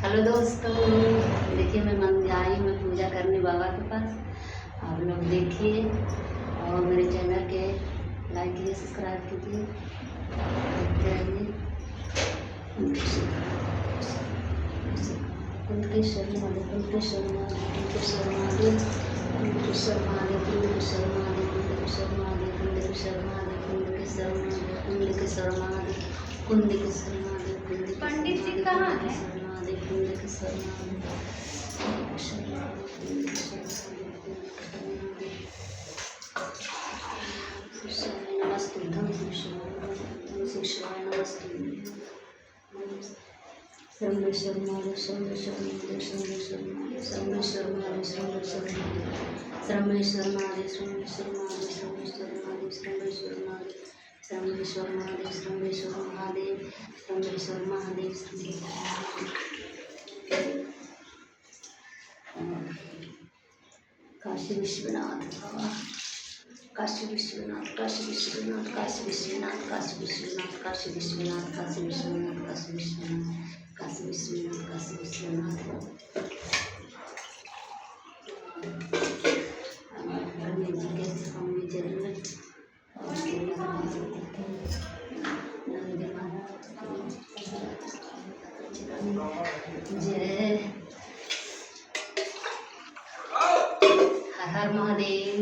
Hello दोस्तों, देखिए मैं आई मैं पूजा करने बाबा के पास। आप लोग देखिए और मेरे चैनल के लाइक कीजिए, सब्सक्राइब कीजिए, देखते रहिए। कुंडकेश्वर महादेव, कुंडकेश्वर महादेव, कुंडकेश्वर महादेव, कुंडकेश्वर महादेव, कुंडकेश्वर महादेव, कुंडकेश्वर महादेव, कुंडकेश्वर महादेव, कुंडकेश्वर महादेव, कुंडकेश्वर महादेव, कुंडकेश्वर महादेव, पंडित जी कहाँ हैं? कुंडकेश्वर नमस्तुभ्यं शिवाय नमस्ते। सर्वेश्वर महादेव, सर्वेश्वर महादेव, सर्वेश्वर महादेव, सर्वेश्वर महादेव, सर्वेश्वर महादेव, सर्वेश्वर महादेव, सर्वेश्वर महादेव, सर्वेश्वर महादेव, सर्वेश्वर महादेव, सर्वेश्वर महादेव, सर्वेश्वर महादेव, सर्वेश्वर महादेव, काशी विश्वनाथ बाबा, काशी विश्वनाथ, काशी विश्वनाथ, काशी विश्वनाथ, काशी विश्वनाथ, काशी विश्वनाथ, काशी विश्वनाथ, काशी विश्वनाथ, काशी विश्वनाथ, काशी विश्वनाथ। गणेश जी के स्वामी जरूर जय हर हर महादेव।